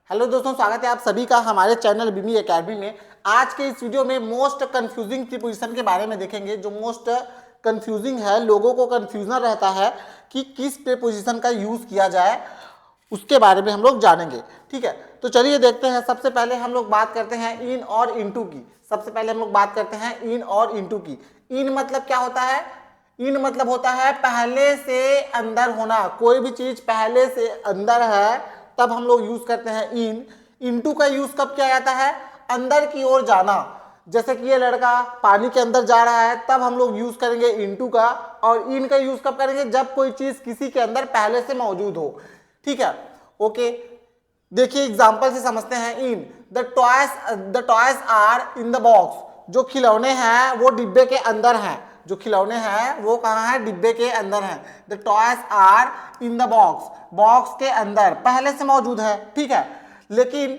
Hello दोस्तों, स्वागत है आप सभी का हमारे चैनल बीमी एकेडमी में। आज के इस वीडियो में मोस्ट कंफ्यूजिंग प्रीपोजिशन के बारे में देखेंगे। जो मोस्ट कंफ्यूजिंग है, लोगों को कंफ्यूजन रहता है कि किस प्रीपोजिशन का यूज किया जाए, उसके बारे में हम लोग जानेंगे। ठीक है, तो चलिए देखते हैं। सबसे पहले हम लोग बात करते हैं इन और इनटू की। सबसे पहले हम लोग बात करते हैं इन और इनटू की। इन मतलब क्या होता है? इन मतलब होता है पहले से अंदर होना। कोई भी चीज पहले से अंदर है तब हम लोग यूज करते हैं इन। इनटू का यूज कब किया जाता है? अंदर की ओर जाना। जैसे कि ये लड़का पानी के अंदर जा रहा है, तब हम लोग यूज करेंगे इनटू का। और इन का यूज कब करेंगे? जब कोई चीज किसी के अंदर पहले से मौजूद हो। ठीक है, ओके। देखिए एग्जांपल से समझते हैं। In the toys are in the box. जो खिलौने हैं वो डिब्बे के अंदर हैं। जो खिलौने हैं वो कहाँ है? डिब्बे के अंदर हैं। The toys are in the box. Box के अंदर पहले से मौजूद है। ठीक है, लेकिन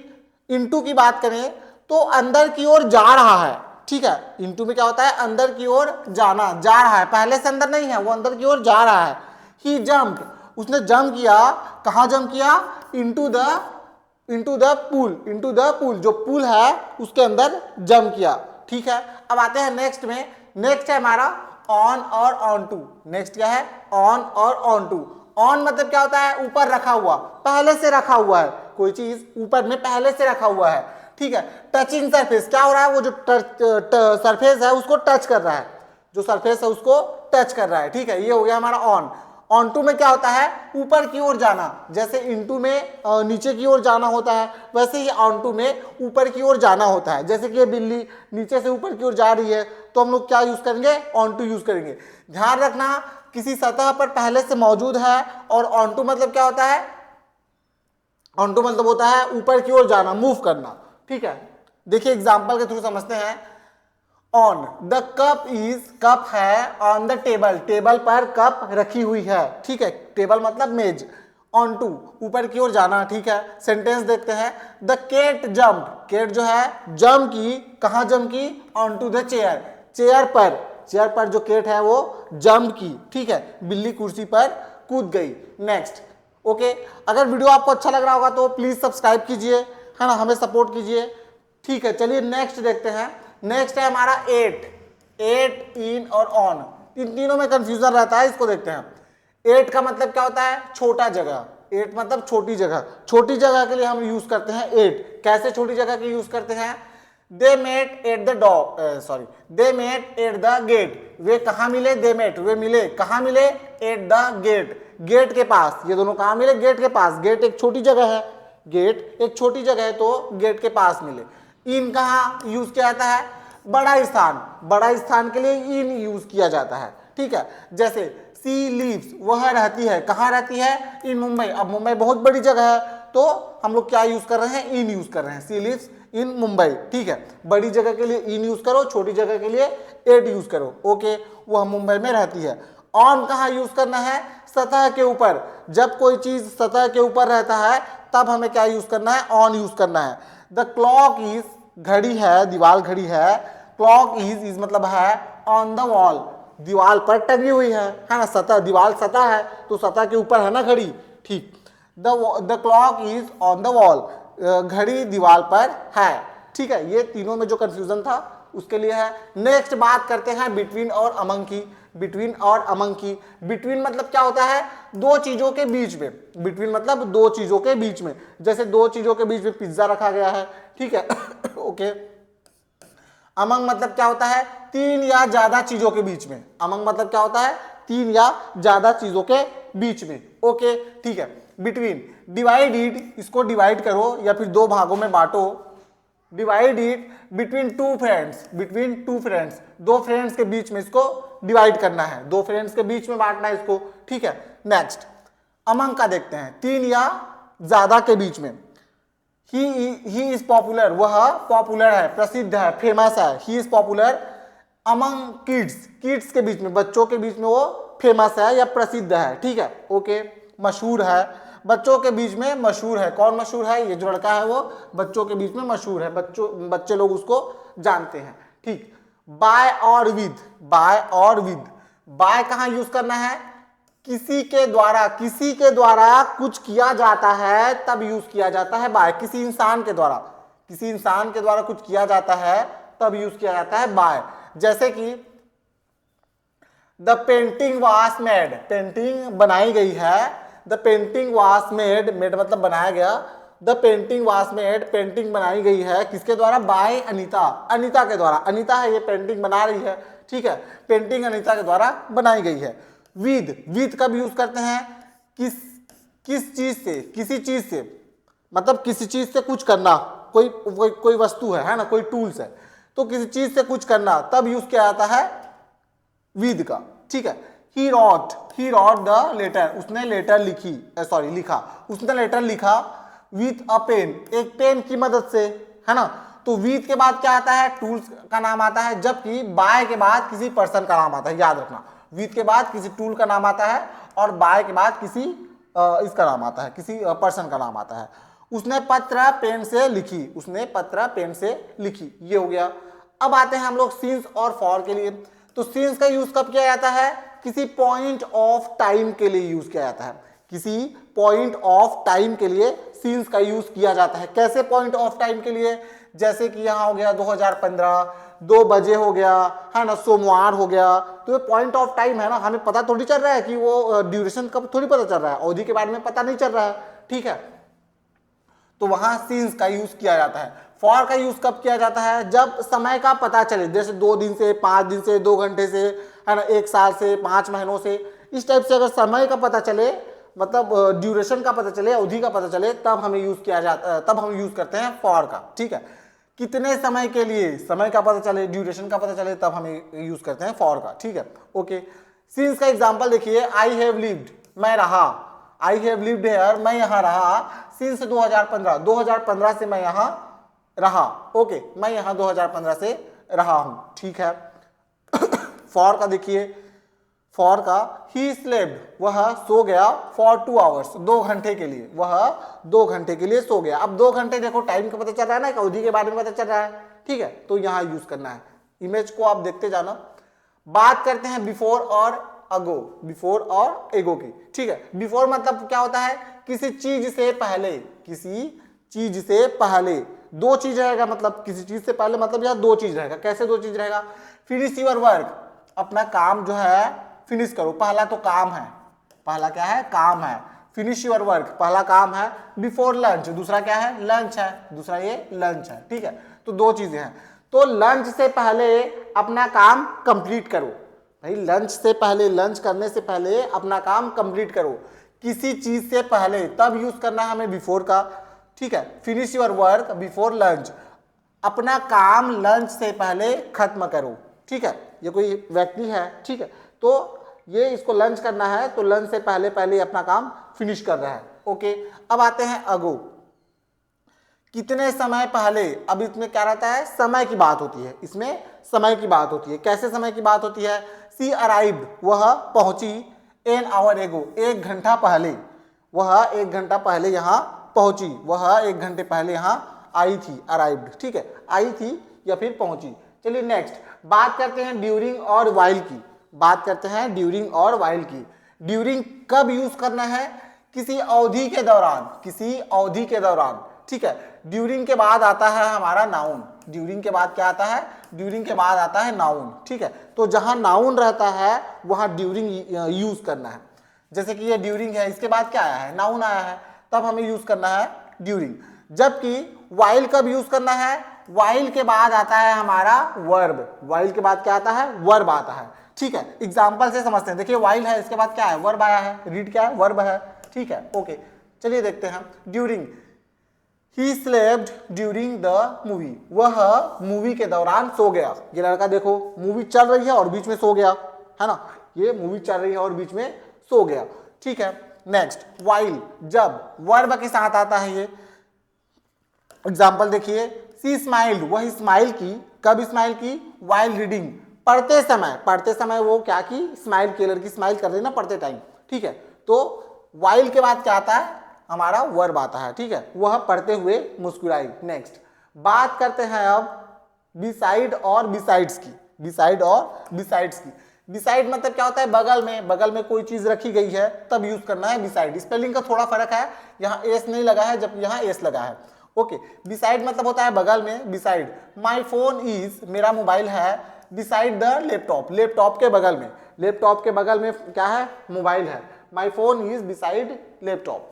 इनटू की बात करें तो अंदर की ओर जा रहा है। ठीक है, इनटू में क्या होता है? अंदर की ओर जाना, जा रहा है, पहले से अंदर नहीं है, वो अंदर की ओर जा रहा है। ही जम्प्ड, उसने जंप किया। कहाँ जंप किया? Into the pool. जो पूल है उसके अंदर जंप किया। ठीक है, अब आते हैं नेक्स्ट में। नेक्स्ट है हमारा ऑन और ऑन टू। नेक्स्ट क्या है? ऑन और ऑन टू। ऑन मतलब क्या होता है? ऊपर रखा हुआ, पहले से रखा हुआ है। कोई चीज ऊपर में पहले से रखा हुआ है। ठीक है, टचिंग सरफेस, क्या हो रहा है? वो जो सरफेस है उसको टच कर रहा है। जो सरफेस है उसको टच कर रहा है। ठीक है, ये हो गया हमारा ऑन। ऑन टू में क्या होता है? ऊपर की ओर जाना। जैसे इनटू में नीचे की ओर जाना होता है, वैसे ही ऑन टू में ऊपर की ओर जाना होता है। जैसे कि ये बिल्ली नीचे से ऊपर की ओर जा रही है, तो हम लोग क्या यूज करेंगे? ऑन टू यूज करेंगे। ध्यान रखना, किसी सतह पर पहले से मौजूद है। और ऑन टू मतलब क्या होता है? ऑन टू मतलब होता है ऊपर की ओर जाना, मूव करना। ठीक है, देखिए एग्जाम्पल के थ्रू समझते हैं। On the cup is, cup है ऑन द टेबल, टेबल पर कप रखी हुई है। ठीक है, टेबल मतलब मेज। ऑन टू ऊपर की ओर जाना। ठीक है, सेंटेंस देखते हैं। द केट जम्प, केट जो है जंप की। कहाँ जंप की? On to the chair, chair पर। चेयर पर जो केट है वो जंप की। ठीक है, बिल्ली कुर्सी पर कूद गई। Next, okay. अगर वीडियो आपको अच्छा लग रहा होगा तो प्लीज सब्सक्राइब कीजिए, है ना, हमें सपोर्ट कीजिए। ठीक है, चलिए नेक्स्ट देखते हैं। नेक्स्ट है हमारा एट, इन और ऑन। इन तीनों में कंफ्यूजन रहता है, इसको देखते हैं। एट का मतलब क्या होता है? छोटा जगह। एट मतलब छोटी जगह। छोटी जगह के लिए हम यूज करते हैं एट। कैसे छोटी जगह के यूज करते हैं? They met at the gate. वे कहाँ मिले? दे मेट, वे मिले। कहाँ मिले? एट द गेट, गेट के पास। ये दोनों कहाँ मिले? गेट के पास। गेट एक छोटी जगह है, गेट एक छोटी जगह है, तो गेट के पास मिले। इन कहाँ यूज किया जाता है? बड़ा स्थान। बड़ा स्थान के लिए इन यूज किया जाता है। ठीक है, जैसे सी लीव्स, वह रहती है। कहाँ रहती है? इन मुंबई। अब मुंबई बहुत बड़ी जगह है, तो हम लोग क्या यूज कर रहे हैं? इन यूज कर रहे हैं। सी लीव्स इन मुंबई। ठीक है, बड़ी जगह के लिए इन यूज करो, छोटी जगह के लिए एट यूज करो। ओके, वह मुंबई में रहती है। ऑन कहाँ यूज करना है? सतह के ऊपर। जब कोई चीज सतह के ऊपर रहता है तब हमें क्या यूज करना है? ऑन यूज करना है। द क्लॉक इज, घड़ी है, दीवार घड़ी है। क्लॉक इज मतलब है ऑन द वॉल, दीवार पर टंगी हुई है ना। सतह, दीवार सतह है तो सतह के ऊपर है ना घड़ी। ठीक, the clock is on the wall, घड़ी दीवार पर है। ठीक है, ये तीनों में जो कंफ्यूजन था उसके लिए है। नेक्स्ट बात करते हैं बिटवीन और अमंग की। बिटवीन और अमंग की। बिटवीन मतलब क्या होता है? दो चीजों के बीच में। बिटवीन मतलब दो चीजों के बीच में। जैसे दो चीजों के बीच में पिज्जा रखा गया है। ठीक है, ओके। अमंग मतलब क्या होता है? तीन या ज्यादा चीजों के बीच में। अमंग मतलब क्या होता है? तीन या ज्यादा चीजों के बीच में। ओके, ठीक है। बिटवीन, डिवाइड इट, इसको डिवाइड करो या फिर दो भागों में बांटो। Divide it between two friends, between two friends, दो फ्रेंड्स के बीच में इसको डिवाइड करना है, दो फ्रेंड्स के बीच में बांटना है इसको। ठीक है, नेक्स्ट अमंग का देखते हैं, तीन या ज्यादा के बीच में। ही इज पॉपुलर, वह पॉपुलर है, प्रसिद्ध है, फेमस है। He is popular among kids, kids के बीच में, बच्चों के बीच में वो फेमस है या प्रसिद्ध है। ठीक है, ओके। मशहूर है, बच्चों के बीच में मशहूर है। कौन मशहूर है? ये जो लड़का है वो बच्चों के बीच में मशहूर है, बच्चे लोग उसको जानते हैं। ठीक, बाय और विद, बाय और विद। बाय कहाँ यूज करना है? किसी के द्वारा कुछ किया जाता है तब यूज किया जाता है बाय। किसी इंसान के द्वारा कुछ किया जाता है तब यूज किया जाता है बाय। जैसे कि the painting was made, painting बनाई गई है। The painting was made, made मतलब बनाया गया। The painting was made, painting बनाई गई है किसके द्वारा? बाय अनीता, अनीता के द्वारा। अनीता है ये पेंटिंग बना रही है, ठीक है, पेंटिंग अनीता के द्वारा बनाई गई है। विद कब यूज करते हैं? किस चीज से? किसी चीज से, मतलब किसी चीज से कुछ करना, कोई वस्तु है ना, कोई टूल्स है, तो किसी चीज से कुछ करना तब यूज किया जाता है विद का, ठीक है। ही रॉट द लेटर, उसने लेटर लिखा, उसने लेटर लिखा विथ अ पेन, एक पेन की मदद से, है ना। तो विथ के बाद क्या आता है? टूल्स का नाम आता है, जबकि बाय के बाद किसी पर्सन का नाम आता है, याद रखना। विथ के बाद किसी टूल का नाम आता है और बाय के बाद किसी इसका नाम आता है, किसी पर्सन का नाम आता है। उसने पत्र पेन से लिखी, उसने पत्र पेन से लिखी, ये हो गया। अब आते हैं हम लोग सिंस और फॉर के लिए। तो सिंस का यूज कब किया जाता है? किसी पॉइंट ऑफ टाइम के लिए यूज किया जाता है, किसी पॉइंट ऑफ टाइम के लिए सिंस का यूज किया जाता है। कैसे पॉइंट ऑफ टाइम के लिए? जैसे कि यहाँ हो गया 2015, 2 बजे हो गया, है ना, सोमवार हो गया, तो ये पॉइंट ऑफ टाइम है ना, हमें पता थोड़ी चल रहा है कि वो ड्यूरेशन कब, थोड़ी पता चल रहा है, अवधि के बारे में पता नहीं चल रहा है, ठीक है। तो वहां सिंस का यूज किया जाता है। फॉर का यूज कब किया जाता है? जब समय का पता चले, जैसे 2 दिन से, 5 दिन से, 2 घंटे से, है ना, 1 साल से, 5 महीनों से, इस टाइप से अगर समय का पता चले, मतलब ड्यूरेशन का पता चले, अवधि का पता चले, तब हमें यूज किया जाता, तब हम यूज करते हैं फॉर का, ठीक है। कितने समय के लिए, समय का पता चले, ड्यूरेशन का पता चले, तब हमें यूज करते हैं फॉर का, ठीक है, ओके। सिंस का एग्जांपल देखिए, आई हैव लिव्ड, मैं रहा, आई हैव लिव्ड हियर, मैं यहाँ रहा, सिंस 2015 से मैं यहाँ रहा, ओके, मैं यहाँ 2015 से रहा हूँ, ठीक है। फॉर का देखिए, फॉर का ही स्लेप्ड, वह सो गया, फॉर 2 आवर्स, 2 घंटे के लिए, वह 2 घंटे के लिए सो गया। अब 2 घंटे देखो, टाइम का पता चल रहा है ना, अवधि के बारे में पता चल रहा है, ठीक है, तो यहाँ यूज करना है। इमेज को आप देखते जाना। बात करते हैं बिफोर और अगो, बिफोर और एगो की, ठीक है। बिफोर मतलब क्या होता है? किसी चीज से पहले, किसी चीज से पहले, 2 चीज रहेगा, मतलब किसी चीज से पहले, मतलब यहाँ 2 चीज रहेगा। कैसे 2 चीज रहेगा? फिनिश योर वर्क, अपना काम जो है फिनिश करो, पहला तो काम है, पहला क्या है? काम है। फिनिश योर वर्क पहला काम है। बिफोर लंच दूसरा क्या है? लंच है, दूसरा ये लंच है, ठीक है। तो 2 चीजें हैं। तो लंच से पहले अपना काम कंप्लीट करो, भाई लंच से पहले, लंच करने से पहले अपना काम कंप्लीट करो। किसी चीज से पहले, तब यूज करना है हमें बिफोर का, ठीक है। Finish your work before lunch, अपना काम लंच से पहले खत्म करो, ठीक है। ये कोई व्यक्ति है, ठीक है, तो ये इसको लंच करना है, तो लंच से पहले पहले अपना काम फिनिश कर रहा है, ओके। अब आते हैं अगो, कितने समय पहले। अब इसमें क्या रहता है? समय की बात होती है, इसमें समय की बात होती है। कैसे समय की बात होती है? सी अराइव्ड, वह पहुंची, एन आवर एगो, 1 घंटा पहले, वह 1 घंटा पहले यहाँ पहुंची, वह 1 घंटे पहले यहाँ आई थी, अराइव्ड, ठीक है, आई थी या फिर पहुंची। चलिए नेक्स्ट बात करते हैं ड्यूरिंग और वाइल की, बात करते हैं ड्यूरिंग और वाइल की। ड्यूरिंग कब यूज करना है? किसी अवधि के दौरान, किसी अवधि के दौरान, ठीक है। ड्यूरिंग के बाद आता है हमारा नाउन, ड्यूरिंग के बाद क्या आता है? ड्यूरिंग के बाद आता है नाउन, ठीक है। तो जहां नाउन रहता है वहां ड्यूरिंग यूज करना है। जैसे कि ये ड्यूरिंग है, इसके बाद क्या आया है? नाउन आया है, तब हमें यूज करना है ड्यूरिंग। जबकि वाइल कब यूज करना है? वाइल के बाद आता है हमारा वर्ब, वाइल के बाद क्या आता है? वर्ब आता है, ठीक है। एग्जाम्पल से समझते हैं। देखिए वाइल है, इसके बाद क्या है? वर्ब आया है, रीड क्या है? वर्ब है, ठीक है, ओके। चलिए देखते हैं during. He slept during the movie, वह मूवी के दौरान सो गया। ये लड़का देखो, मूवी चल रही है और बीच में सो गया, है ना, ये मूवी चल रही है और बीच में सो गया, ठीक है। नेक्स्ट वाइल, जब वर्ब के साथ आता है ये। एग्जाम्पल देखिए, सी स्माइल्ड, वह स्माइल की, कब स्माइल की? वाइल रीडिंग, पढ़ते समय, पढ़ते समय वो क्या की? स्माइल की, लड़की स्माइल कर रही ना पढ़ते टाइम, ठीक है। तो वाइल के बाद क्या आता है? हमारा वर्ब आता है, ठीक है, वह पढ़ते हुए मुस्कुराई। नेक्स्ट बात करते हैं अब बिसाइड और बिसाइड्स की, बिसाइड और बिसाइड्स की। बिसाइड मतलब क्या होता है, बगल में, बगल में कोई चीज रखी गई है तब यूज करना है बिसाइड। स्पेलिंग का थोड़ा फर्क है, यहाँ एस नहीं लगा है जब यहाँ एस लगा है। ओके, बिसाइड मतलब होता है बगल में, बिसाइड। माई फोन इज, मेरा मोबाइल है, बिसाइड द लैपटॉप, लैपटॉप के बगल में, लैपटॉप के बगल में क्या है, मोबाइल है। My phone is beside laptop,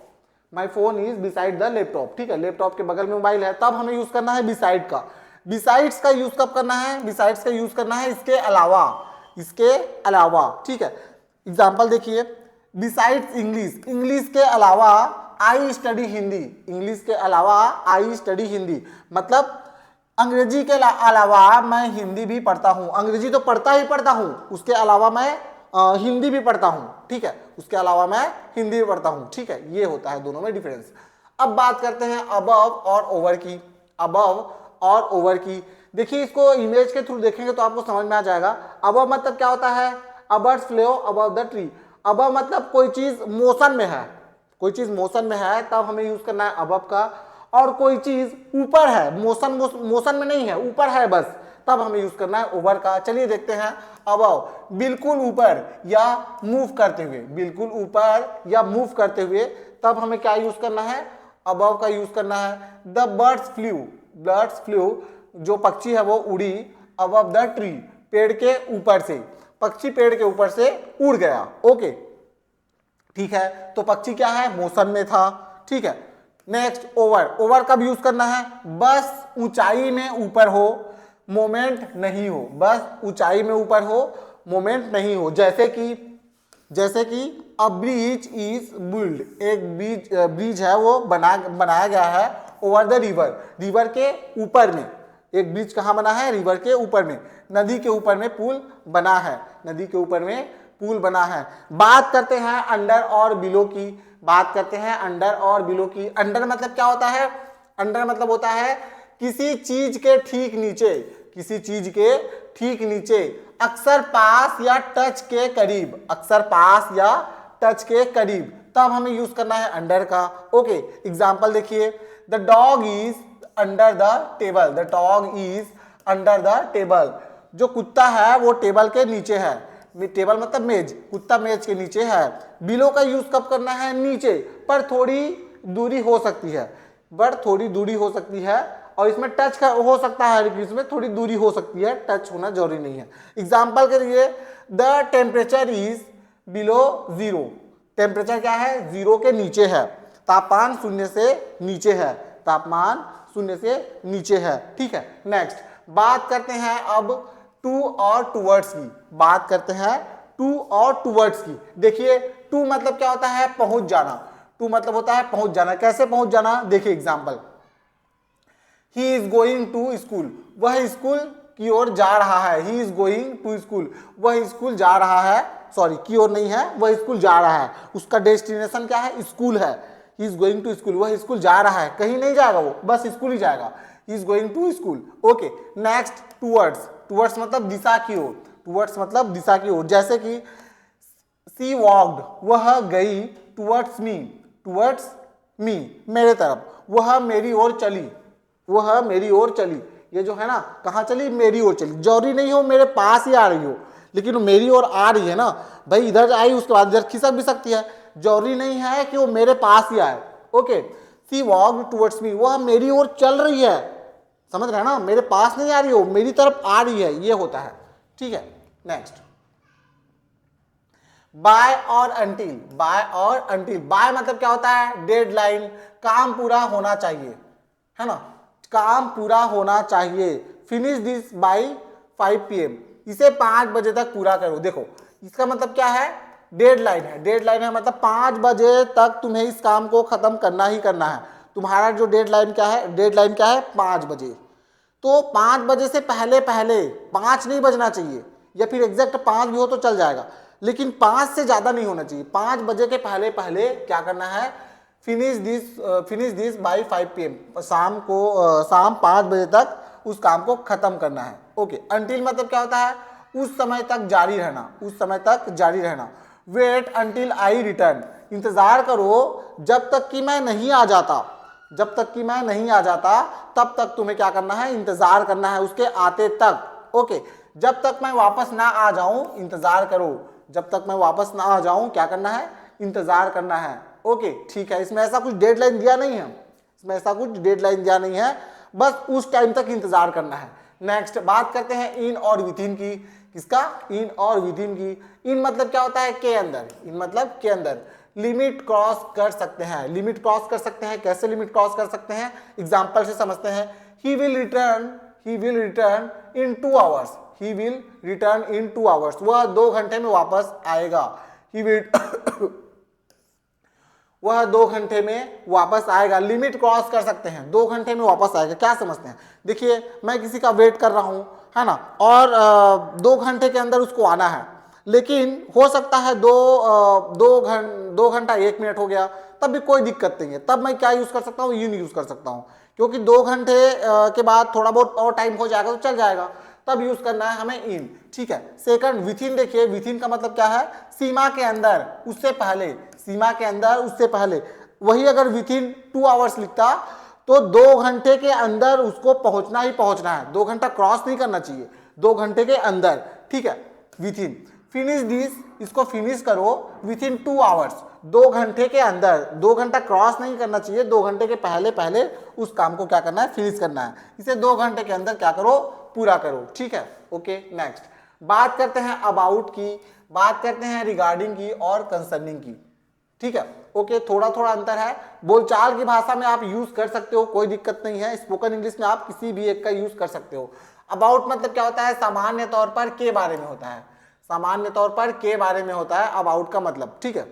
my phone is beside the laptop, ठीक है, लैपटॉप के बगल में मोबाइल है, तब हमें यूज करना है बिसाइड का। बिसाइड्स का यूज कब करना है, बिसाइड्स का यूज करना है इसके अलावा, इसके अलावा, ठीक है। एग्जाम्पल देखिए, बिसाइड्स इंग्लिश, इंग्लिश के अलावा आई स्टडी हिंदी, इंग्लिश के अलावा आई स्टडी हिंदी, मतलब अंग्रेजी के अलावा मैं हिंदी भी पढ़ता हूँ। अंग्रेजी तो पढ़ता ही पढ़ता हूँ, उसके अलावा मैं हिंदी भी पढ़ता हूँ, ठीक है, उसके अलावा मैं हिंदी भी पढ़ता हूँ, ठीक है। ये होता है दोनों में डिफरेंस। अब बात करते हैं अबव और ओवर की, अबव और ओवर की। देखिए इसको इमेज के थ्रू देखेंगे तो आपको समझ में आ जाएगा। अबव मतलब क्या होता है, a bird's fly above the tree. Above मतलब कोई चीज मोशन में है, कोई चीज मोशन में है तब हमें यूज करना है अबव का। और कोई चीज ऊपर है, मोशन में नहीं है, ऊपर है बस, तब हमें यूज करना है ओवर का। चलिए देखते हैं अबव, बिल्कुल ऊपर या मूव करते हुए, बिल्कुल ऊपर या मूव करते हुए, तब हमें क्या यूज करना है, अबव का यूज करना है। The birds flu, birds flu, जो पक्षी है वो उड़ी, अबव द ट्री, पेड़ के ऊपर से, पक्षी पेड़ के ऊपर से उड़ गया। ओके, ठीक है, तो पक्षी क्या है, मोशन में था, ठीक है। नेक्स्ट ओवर, ओवर कब यूज करना है, बस ऊंचाई में ऊपर हो, मोमेंट नहीं हो, बस ऊंचाई में ऊपर हो, मोमेंट नहीं हो। जैसे कि अ ब्रिज इज बिल्ड, एक ब्रिज है वो बनाया गया है ओवर द रिवर, रिवर के ऊपर में। एक ब्रिज कहाँ बना है, रिवर के ऊपर में, नदी के ऊपर में पुल बना है, नदी के ऊपर में पुल बना है। बात करते हैं अंडर और बिलो की, बात करते हैं अंडर और बिलो की। अंडर मतलब क्या होता है, अंडर मतलब होता है किसी चीज के ठीक नीचे, किसी चीज के ठीक नीचे, अक्सर पास या टच के करीब, अक्सर पास या टच के करीब, तब हमें यूज करना है अंडर का। ओके, एग्जांपल देखिए, the dog is under the table, the dog is under the table, जो कुत्ता है वो टेबल के नीचे है, टेबल मतलब मेज, कुत्ता मेज के नीचे है। बिलो का यूज कब करना है, नीचे, पर थोड़ी दूरी हो सकती है, पर थोड़ी दूरी हो सकती है, और इसमें टच हो सकता है, इसमें थोड़ी दूरी हो सकती है, टच होना जरूरी नहीं है। एग्जाम्पल के लिए, the temperature is below zero, temperature क्या है, जीरो के नीचे है, तापमान शून्य से नीचे है, तापमान शून्य से नीचे है, ठीक है। नेक्स्ट बात करते हैं अब टू और टूवर्ड्स की, बात करते हैं टू और टूवर्ड्स की। देखिए टू मतलब क्या होता है, पहुंच जाना, टू मतलब होता है पहुंच जाना। कैसे पहुंच जाना, देखिए example, he is going to school, वह स्कूल की ओर जा रहा है, he is going to school, वह स्कूल जा रहा है, सॉरी की ओर नहीं है, वह स्कूल जा रहा है, उसका डेस्टिनेशन क्या है, स्कूल है, he is going to school, वह स्कूल जा रहा है, कहीं नहीं जाएगा वो, बस स्कूल ही जाएगा, he is going to school. Okay, next towards, towards मतलब दिशा की ओर, टूवर्ड्स मतलब दिशा की ओर। जैसे कि सी वॉक्ड, वह गई, टूवर्ड्स मी, टूवर्ड्स मी, मेरे तरफ, वह मेरी ओर चली, वह मेरी ओर चली, ये जो है ना कहाँ चली, मेरी ओर चली, जरूरी नहीं हो मेरे पास ही आ रही हो, लेकिन वो मेरी ओर आ रही है ना भाई, इधर आई उसके बाद इधर खिसक भी सकती है, जरूरी नहीं है कि वो मेरे पास ही आए। ओके, सी वॉक्ड टुवर्ड्स मी, वह मेरी ओर चल रही है, समझ रहे हैं ना, मेरे पास नहीं आ रही हो, मेरी तरफ आ रही है, ये होता है, ठीक है। नेक्स्ट बाय और अंटिल, बाय और अंटिल, बाय मतलब क्या होता है, डेडलाइन, काम पूरा होना चाहिए, है ना, काम पूरा होना चाहिए। फिनिश दिस बाय 5 PM, इसे 5 बजे तक पूरा करो। देखो इसका मतलब क्या है, डेडलाइन है, डेडलाइन है मतलब 5 बजे तक तुम्हें इस काम को खत्म करना ही करना है। तुम्हारा जो डेडलाइन क्या है, डेडलाइन क्या है 5 बजे, तो 5 बजे से पहले पहले, 5 नहीं बजना चाहिए, या फिर एग्जैक्ट 5 भी हो तो चल जाएगा, लेकिन 5 से ज्यादा नहीं होना चाहिए। 5 बजे के पहले पहले क्या करना है, फिनिश दिस बाय 5 PM, शाम को शाम 5 बजे तक उस काम को खत्म करना है। ओके, अंटिल मतलब क्या होता है, उस समय तक जारी रहना, उस समय तक जारी रहना। वेट अंटिल आई रिटर्न, इंतजार करो जब तक कि मैं नहीं आ जाता, जब तक कि मैं नहीं आ जाता तब तक तुम्हें क्या करना है, इंतजार करना है उसके आते तक, ओके, जब तक मैं वापस ना आ जाऊं इंतजार करो, जब तक मैं वापस ना आ जाऊं क्या करना है, इंतजार करना है। ओके ठीक है, इसमें ऐसा कुछ डेडलाइन दिया नहीं है, इसमें ऐसा कुछ डेडलाइन दिया नहीं है, बस उस टाइम तक इंतजार करना है। नेक्स्ट बात करते हैं इन और विथिन की। किसका, इन और विथिन की। इन मतलब क्या होता है, के अंदर, इन मतलब के अंदर। लिमिट क्रॉस कर सकते हैं, लिमिट क्रॉस कर सकते हैं, कैसे लिमिट क्रॉस कर सकते हैं, एग्जांपल से समझते हैं। He will return in 2 hours, he will return in 2 hours, वह 2 घंटे में वापस आएगा। ही विल वह 2 घंटे में वापस आएगा, लिमिट क्रॉस कर सकते हैं, 2 घंटे में वापस आएगा। क्या समझते हैं, देखिए मैं किसी का वेट कर रहा हूं, है ना, और 2 घंटे के अंदर उसको आना है, लेकिन हो सकता है 2 घंटा 1 मिनट हो गया, तब भी कोई दिक्कत नहीं है। तब मैं क्या यूज कर सकता हूँ, इन यूज कर सकता हूँ, क्योंकि 2 घंटे के बाद थोड़ा बहुत और टाइम हो जाएगा तो चल जाएगा, तब यूज करना है हमें इन। ठीक है, सेकंड विथिन, देखिए विथिन का मतलब क्या है, सीमा के अंदर, उससे पहले, सीमा के अंदर उससे पहले। वही अगर विथिन 2 आवर्स लिखता तो 2 घंटे के अंदर उसको पहुंचना ही पहुंचना है, 2 घंटा क्रॉस नहीं करना चाहिए, 2 घंटे के अंदर। ठीक है, विथिन। फिनिश दिस, इसको फिनिश करो विथिन 2 आवर्स, 2 घंटे के अंदर, 2 घंटा क्रॉस नहीं करना चाहिए, 2 घंटे के पहले पहले उस काम को क्या करना है, फिनिश करना है। इसे 2 घंटे के अंदर क्या करो, पूरा करो। ठीक है, ओके। नेक्स्ट बात करते हैं अबाउट की, बात करते हैं रिगार्डिंग की और कंसर्निंग की। ठीक है, ओके, थोड़ा थोड़ा अंतर है, बोलचाल की भाषा में आप यूज कर सकते हो, कोई दिक्कत नहीं है, स्पोकन इंग्लिश में आप किसी भी एक का यूज कर सकते हो। अबाउट मतलब क्या होता है, सामान्य तौर पर के बारे में होता है, सामान्य तौर पर के बारे में होता है अबाउट का मतलब। ठीक है,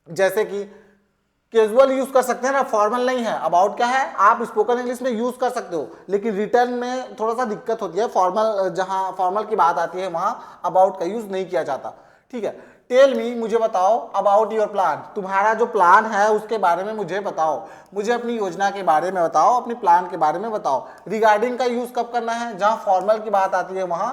जैसे कि कैजुअल यूज कर सकते हैं ना, फॉर्मल नहीं है। अबाउट क्या है, आप स्पोकन इंग्लिश में यूज कर सकते हो, लेकिन रिटर्न में थोड़ा सा दिक्कत होती है, फॉर्मल, जहां फॉर्मल की बात आती है वहां अबाउट का यूज नहीं किया जाता। ठीक है, टेल मी, मुझे बताओ, अबाउट योर प्लान, तुम्हारा जो प्लान है उसके बारे में मुझे बताओ, मुझे अपनी योजना के बारे में बताओ, अपनी प्लान के बारे में बताओ। रिगार्डिंग का यूज कब करना है, जहां फॉर्मल की बात आती है वहां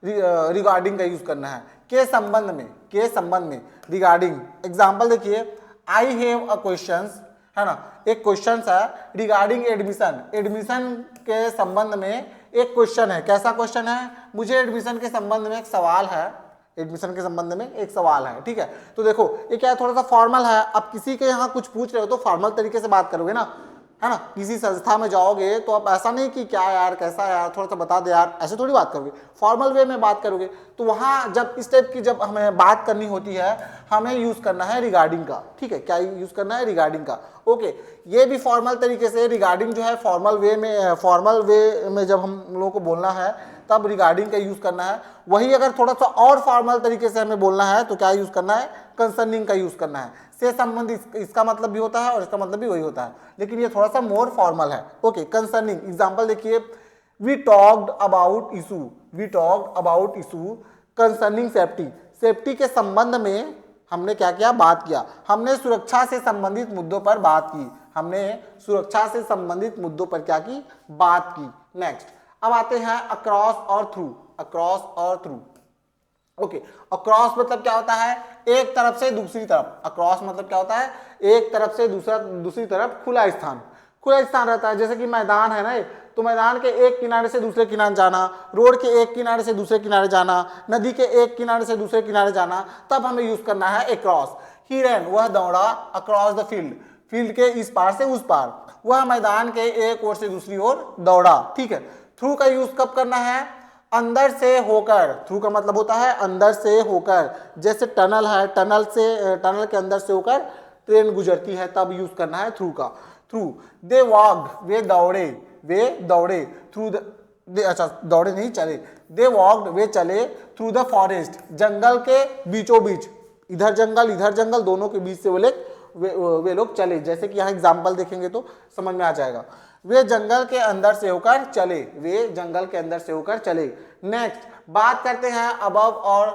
रिगार्डिंग का यूज करना है। के संबंध में, के संबंध में रिगार्डिंग। एग्जाम्पल देखिए, आई हैव अ क्वेश्चन, है ना, एक क्वेश्चन है रिगार्डिंग एडमिशन, एडमिशन के संबंध में एक क्वेश्चन है। कैसा क्वेश्चन है, मुझे एडमिशन के संबंध में एक सवाल है, एडमिशन के संबंध में एक सवाल है। ठीक है, तो देखो ये क्या है, थोड़ा सा फॉर्मल है। अब किसी के यहाँ कुछ पूछ रहे हो तो फॉर्मल तरीके से बात करोगे ना, है ना। किसी संस्था में जाओगे तो आप ऐसा नहीं कि क्या यार, कैसा यार, थोड़ा सा बता दे यार, ऐसे थोड़ी बात करोगे, फॉर्मल वे में बात करोगे। तो वहाँ जब इस टाइप की जब हमें बात करनी होती है, हमें यूज करना है रिगार्डिंग का। ठीक है, क्या यूज करना है, रिगार्डिंग का। ओके, ये भी फॉर्मल तरीके से, रिगार्डिंग जो है फॉर्मल वे में जब हम लोगों को बोलना है तब रिगार्डिंग का यूज करना है। वही अगर थोड़ा सा और फॉर्मल तरीके से हमें बोलना है तो क्या यूज करना है, कंसर्निंग का यूज करना है। से संबंधित इसका मतलब भी होता है और इसका मतलब भी वही होता है, लेकिन ये थोड़ा सा मोर फॉर्मल है। Okay, concerning. एग्जांपल देखिए, we talked about issue, we talked about issue concerning safety, safety के संबंध में हमने क्या किया, बात किया। हमने सुरक्षा से संबंधित मुद्दों पर बात की, हमने सुरक्षा से संबंधित मुद्दों पर क्या की, बात की। नेक्स्ट अब आते हैं अक्रॉस और थ्रू, अक्रॉस और थ्रू। ओके, अक्रॉस मतलब क्या होता है, एक तरफ से दूसरी तरफ। अक्रॉस मतलब क्या होता है, एक तरफ से दूसरी तरफ खुला स्थान, खुला स्थान रहता है। जैसे कि मैदान है ना, तो मैदान के एक किनारे से दूसरे किनारे जाना, रोड के एक किनारे से दूसरे किनारे जाना, नदी के एक किनारे से दूसरे किनारे जाना, तब हमें यूज करना है अक्रॉस। ही रैन, वह दौड़ा अक्रॉस द फील्ड, फील्ड के इस पार से उस पार, वह मैदान के एक ओर से दूसरी ओर दौड़ा। ठीक है, थ्रू का यूज कब करना है, अंदर से होकर। थ्रू का मतलब होता है अंदर से होकर, जैसे टनल है, टनल के अंदर से होकर ट्रेन गुजरती है, तब यूज करना है थ्रू का। थ्रू, दे वॉक्ड, वे दौड़े, वे दौड़े, थ्रू द, अच्छा दौड़े नहीं, चले। दे वॉक्ड, वे चले, थ्रू द फॉरेस्ट, जंगल के बीचों बीच, इधर जंगल दोनों के बीच से वे लोग चले। जैसे कि यहाँ एग्जाम्पल देखेंगे तो समझ में आ जाएगा। वे जंगल के अंदर से होकर चले, वे जंगल के अंदर से होकर चले। नेक्स्ट बात करते हैं अबव और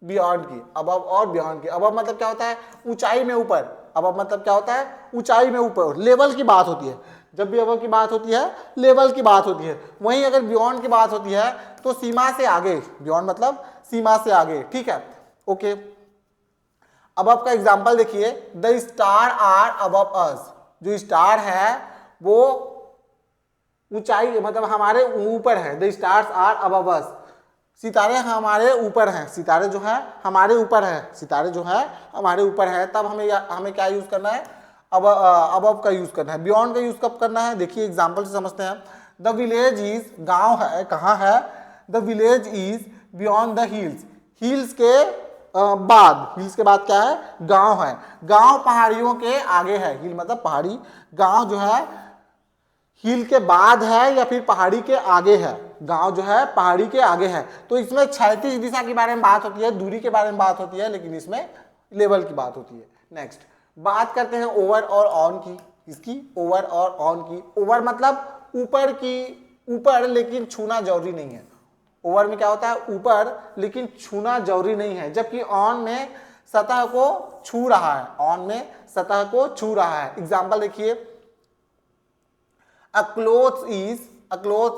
बियॉन्ड की, अबव और बियॉन्ड की। अबव मतलब क्या होता है, ऊंचाई में ऊपर। अबव मतलब क्या होता है, ऊंचाई में ऊपर, लेवल की बात होती है। जब भी अबव की बात होती है लेवल की बात होती है। वहीं अगर बियॉन्ड की बात होती है तो सीमा से आगे, बियॉन्ड मतलब सीमा से आगे। ठीक है, ओके। अबव का एग्जाम्पल देखिए, the star are above us, जो स्टार है वो ऊंचाई मतलब हमारे ऊपर है, the stars are above us, सितारे हमारे ऊपर हैं, सितारे जो है हमारे ऊपर है, सितारे जो है हमारे ऊपर है, तब हमें क्या यूज करना है, अबव का यूज करना है। बियॉन्ड का यूज कब करना है, देखिए एग्जाम्पल से समझते हैं। द विलेज इज, गांव है कहाँ है, the village is beyond the hills, hills के बाद, हिल्स के बाद क्या है, गांव है, गांव पहाड़ियों के आगे है, हिल मतलब पहाड़ी, गांव जो है हिल के बाद है या फिर पहाड़ी के आगे है, गांव जो है पहाड़ी के आगे है। तो इसमें क्षैतिज दिशा के बारे में बात होती है, दूरी के बारे में बात होती है, लेकिन इसमें लेवल की बात होती है। नेक्स्ट बात करते हैं ओवर और ऑन की, इसकी ओवर और ऑन की। ओवर मतलब ऊपर की, ऊपर लेकिन छूना जरूरी नहीं है, ओवर में क्या होता है, ऊपर लेकिन छूना जरूरी नहीं है, जबकि ऑन में सतह को छू रहा है, ऑन में सतह को छू रहा है। एग्जाम्पल देखिए, a cloth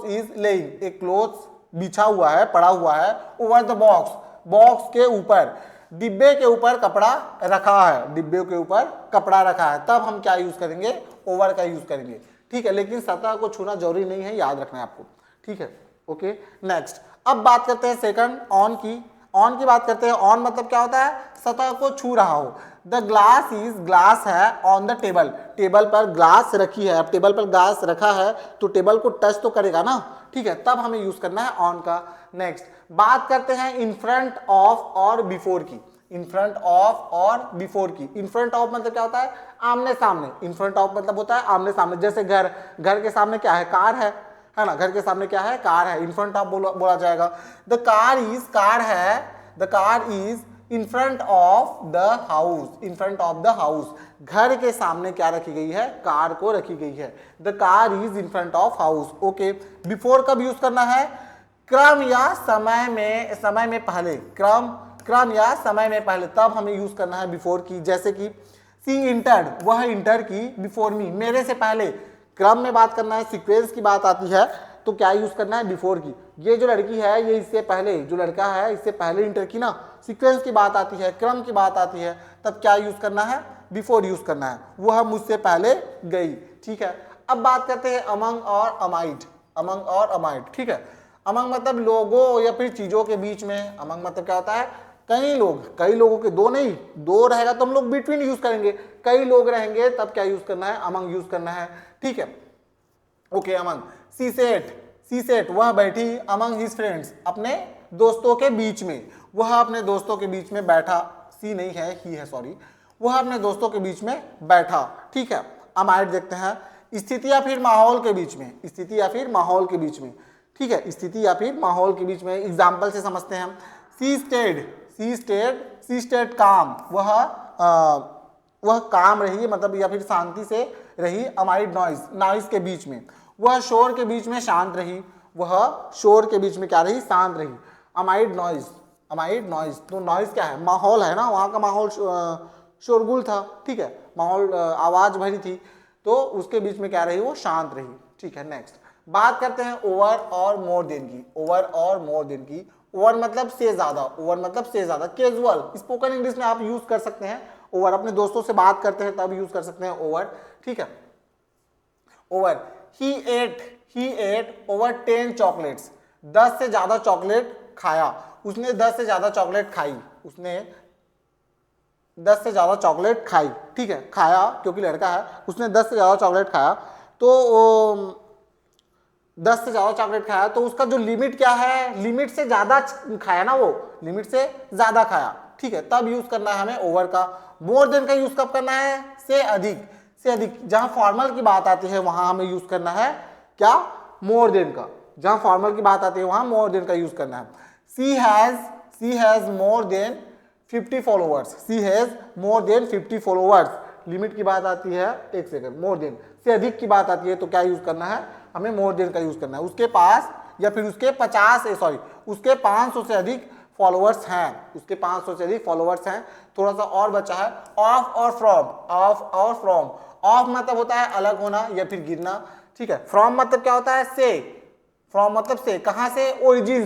is laying, एक क्लोथ बिछा हुआ है, पड़ा हुआ है, ओवर द बॉक्स, बॉक्स के ऊपर, डिब्बे के ऊपर कपड़ा रखा है, डिब्बे के ऊपर कपड़ा रखा है, तब हम क्या यूज करेंगे, ओवर का यूज करेंगे, ठीक है। लेकिन सतह को छूना जरूरी नहीं है, याद रखना है आपको, ठीक है, ओके। नेक्स्ट अब बात करते हैं सेकंड ऑन की, ऑन की बात करते हैं। ऑन मतलब क्या होता है, सतह को छू रहा हो। द ग्लास इज, ग्लास है ऑन द टेबल, टेबल पर ग्लास रखी है, अब टेबल पर ग्लास रखा है तो टेबल को टच तो करेगा ना, ठीक है, तब हमें यूज करना है ऑन का। नेक्स्ट बात करते हैं इन फ्रंट ऑफ और बिफोर की, इन फ्रंट ऑफ और बिफोर की। इन फ्रंट ऑफ मतलब क्या होता है, आमने सामने, इन फ्रंट ऑफ मतलब होता है आमने सामने, जैसे घर, घर के सामने क्या है, कार है ना, घर के सामने क्या है, कार है, इन फ्रंट ऑफ बोला जाएगा। द कार इज, कार है, the car is in front of the house, in front of the house, घर के सामने क्या रखी गई है, कार को रखी गई है। The car is in front of house, okay. Before कब यूज करना है, क्रम या समय में, समय में पहले, क्रम या समय में पहले, तब हमें यूज करना है बिफोर की। जैसे कि सी इंटर्ड, वह इंटर की, बिफोर मी, मेरे से पहले, क्रम में बात करना है, सीक्वेंस की बात आती है तो क्या यूज करना है, बिफोर की। ये जो लड़की है ये इससे पहले, जो लड़का है इससे पहले इंटर की ना, सीक्वेंस की बात आती है, क्रम की बात आती है, तब क्या यूज करना है, बिफोर यूज करना है, वह मुझसे पहले गई, ठीक है। अब बात करते हैं अमंग और अमाइड, अमंग और अमाइड, ठीक है। अमंग मतलब लोगों या फिर चीजों के बीच में, अमंग मतलब क्या होता है, कई लोग, कई लोगों के, दो नहीं, दो रहेगा तो हम लोग बिटवीन यूज करेंगे, कई लोग रहेंगे तब क्या यूज करना है, अमंग यूज करना है, ठीक है, ओके। अमंग सी सेट, वह बैठी अमंग हिज फ्रेंड्स, अपने दोस्तों के बीच में, वह अपने दोस्तों के बीच में बैठा, सी नहीं है, ही है, सॉरी, वह अपने दोस्तों के बीच में बैठा, ठीक है। अमाइड देखते हैं, स्थिति या फिर माहौल के बीच में, स्थिति या फिर माहौल के बीच में, ठीक है, स्थिति या फिर माहौल के बीच में। एग्जाम्पल से समझते हैं हम, सी स्टेड काम, वह काम रही, मतलब या फिर शांति से रही। अमाइड नॉइज के बीच में, वह शोर के बीच में शांत रही, वह शोर के बीच में क्या रही, शांत रही। अमाइड नॉइज, तो नॉइज क्या है, माहौल है ना, वहाँ का माहौल शोरगुल था, ठीक है, माहौल आवाज भरी थी, तो उसके बीच में क्या रही, वो शांत रही, ठीक है। नेक्स्ट बात करते हैं ओवर और मोर देन की, ओवर और मोर देन की। ओवर मतलब से ज्यादा, ओवर मतलब से ज्यादा, कैजुअल, स्पोकन इंग्लिश में आप यूज कर सकते हैं ओवर, अपने दोस्तों से बात करते हैं तब यूज कर सकते हैं ओवर, ठीक है। ओवर, ही एट ओवर 10 चॉकलेट्स, 10 से ज्यादा चॉकलेट खाया, उसने 10 से ज्यादा चॉकलेट खाई, उसने 10 से ज्यादा चॉकलेट खाई, ठीक है, खाया क्योंकि लड़का है, उसने 10 से ज्यादा चॉकलेट खाया, तो 10 से ज्यादा चॉकलेट खाया तो उसका जो लिमिट क्या है, लिमिट से ज्यादा खाया ना, वो लिमिट से ज्यादा खाया, ठीक है, तब यूज करना है हमें ओवर का। मोर देन का यूज कब करना है, से अधिक, से अधिक, जहां फॉर्मल की बात आती है वहां हमें यूज करना है क्या, मोर देन का, जहां फॉर्मल की बात आती है वहां मोर देन का यूज करना है। She has more than 50 followers, she has more than 50 followers, limit की बात आती है, एक सेकंड, मोर देन, से अधिक की बात आती है तो क्या यूज करना है, हमें मोर देन का यूज करना है। उसके पास या फिर उसके 500 से अधिक फॉलोअर्स हैं, उसके 500 से अधिक फॉलोअर्स हैं। थोड़ा सा और बचा है, ऑफ और फ्रॉम, ऑफ और फ्रॉम। ऑफ मतलब होता है अलग होना या फिर गिरना, ठीक है। फ्रॉम मतलब क्या होता है, से, फ्रॉम मतलब से, कहां से, ओरिजिन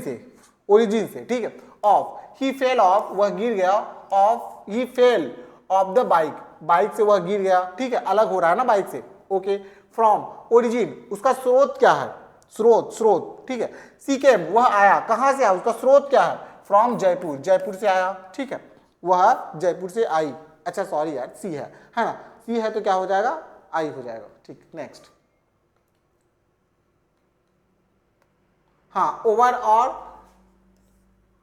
से, ठीक है। ऑफ, ही फेल ऑफ, वह गिर गया, of, he fell off the bike, bike से वह गिर गया, ठीक है, अलग हो रहा है ना बाइक से, ओके। फ्रॉम ओरिजिन, उसका स्रोत क्या है, स्रोत, ठीक है। सी केम, वह आया, कहां से आया, उसका स्रोत क्या है, फ्रॉम जयपुर, जयपुर से आया, ठीक है, वह जयपुर से आई। अच्छा सॉरी यार, सी है ना, सी है तो क्या हो जाएगा, आई हो जाएगा, ठीक। नेक्स्ट, हाँ, ओवर और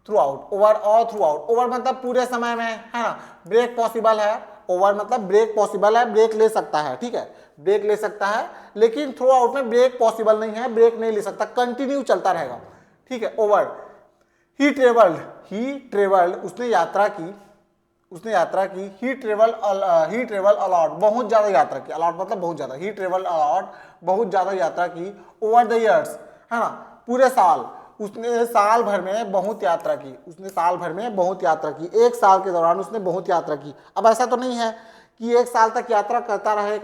थ्रू आउट, ओवर और थ्रू आउट, ओवर मतलब पूरे समय में, है ना, ब्रेक पॉसिबल है, ओवर मतलब ब्रेक पॉसिबल है, ब्रेक ले सकता है, ठीक है, ब्रेक ले सकता है, लेकिन थ्रू आउट में ब्रेक पॉसिबल नहीं है, ब्रेक नहीं ले सकता, कंटिन्यू चलता रहेगा, ठीक है। ओवर, ही ट्रेवल्ड, उसने यात्रा की, ही ट्रेवल अलॉट, बहुत ज्यादा यात्रा की, अलॉट मतलब बहुत ज्यादा, ही ट्रेवल अलॉट, बहुत ज्यादा यात्रा की, ओवर द ईयर्स, है ना, पूरे साल, उसने साल भर में बहुत यात्रा की, एक साल के दौरान उसने बहुत यात्रा की। अब ऐसा तो नहीं है कि एक साल तक यात्रा करता रहे,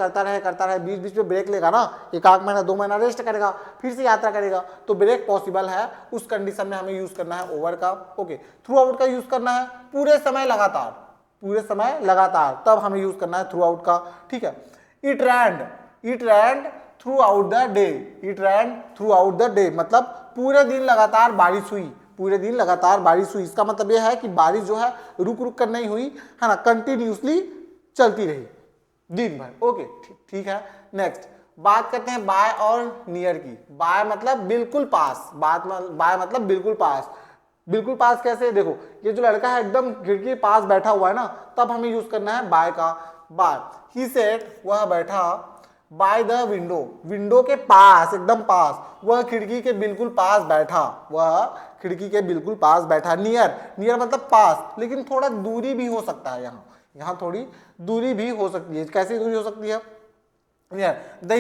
बीच बीच में ब्रेक लेगा ना, एक आध महीना 2 महीना रेस्ट करेगा, फिर से यात्रा करेगा, तो ब्रेक पॉसिबल है, उस कंडीशन में हमें यूज करना है ओवर का, ओके। थ्रू आउट का यूज करना है पूरे समय लगातार, तब हमें यूज करना है थ्रू आउट का, ठीक है। It ran throughout the day, मतलब पूरे दिन लगातार बारिश हुई, इसका मतलब यह है कि बारिश जो है रुक कर नहीं हुई, है ना, कंटिन्यूसली चलती रही दिन भर, ओके, ठीक है। नेक्स्ट बात करते हैं बाय और नियर की। बाय मतलब बिल्कुल पास, बाय मतलब बिल्कुल पास कैसे, देखो ये जो लड़का है एकदम खिड़की के पास बैठा हुआ है ना, तब हमें यूज करना है बाय का। बाय, ही सेट, वह बैठा, बाय द विंडो के पास, एकदम पास, वह खिड़की के बिल्कुल पास बैठा, नियर मतलब पास, लेकिन थोड़ा दूरी भी हो सकता है, यहाँ थोड़ी दूरी भी हो सकती है, कैसी दूरी हो सकती है, the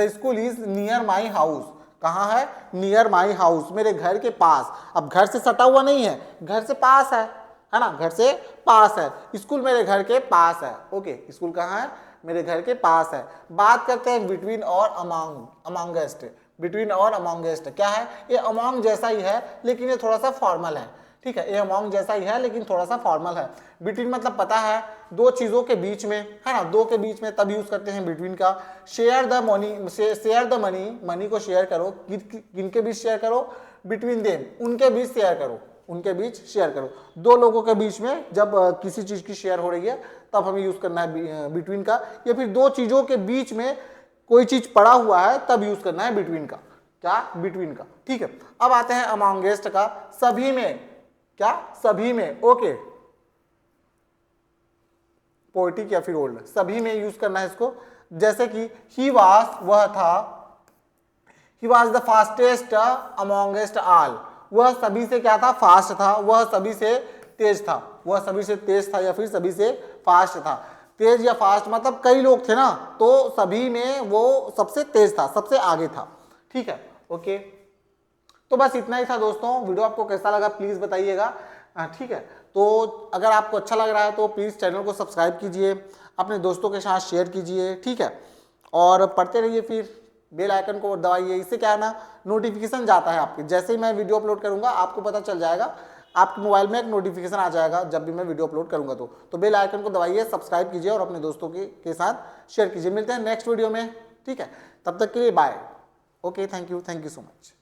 school is near my house, कहाँ है, नियर माई हाउस, मेरे घर के पास, अब घर से सटा हुआ नहीं है, घर से पास है ना, घर से पास है, स्कूल मेरे घर के पास है, ओके, स्कूल कहाँ है, मेरे घर के पास है। बात करते हैं बिटवीन और अमॉन्गेस्ट, क्या है, ये अमॉन्ग जैसा ही है, लेकिन ये थोड़ा सा फॉर्मल है, ठीक है, ये अमॉन्ग जैसा ही है, लेकिन थोड़ा सा फॉर्मल है। बिटवीन मतलब पता है, दो चीजों के बीच में, है ना, दो के बीच में तब यूज करते हैं बिटवीन का। शेयर द मनी को शेयर करो, किनके बीच शेयर करो, बिटवीन देम, उनके बीच शेयर करो, दो लोगों के बीच में जब किसी चीज की शेयर हो रही है, तब हमें यूज करना है बिटवीन का, या फिर दो चीजों के बीच में कोई चीज पड़ा हुआ है, तब यूज करना है बिटवीन का, बिटवीन का, ठीक है। अब आते हैं अमॉन्गेस्ट का, सभी में, ओके, पोएटिक या फिर ओल्ड, सभी में यूज करना है इसको, जैसे कि he was the fastest amongst all, वह सभी से क्या था, फास्ट था, वह सभी से तेज था, या फिर सभी से फास्ट था। तेज या फास्ट मतलब कई लोग थे ना, तो सभी में वो सबसे तेज था, सबसे आगे था, ठीक है, ओके। तो बस इतना ही था दोस्तों, वीडियो आपको कैसा लगा प्लीज बताइएगा, ठीक है। तो अगर आपको अच्छा लग रहा है तो प्लीज चैनल को सब्सक्राइब कीजिए, अपने दोस्तों के साथ शेयर कीजिए, ठीक है, और पढ़ते रहिए, फिर बेल आइकन को दबाइए, इससे क्या है ना, नोटिफिकेशन जाता है आपके, जैसे ही मैं वीडियो अपलोड करूंगा आपको पता चल जाएगा, आपके मोबाइल में एक नोटिफिकेशन आ जाएगा जब भी मैं वीडियो अपलोड करूंगा। तो बेल आइकन को दबाइए, सब्सक्राइब कीजिए और अपने दोस्तों के साथ शेयर कीजिए। मिलते हैं नेक्स्ट वीडियो में, ठीक है, तब तक के लिए bye, okay, thank you so much.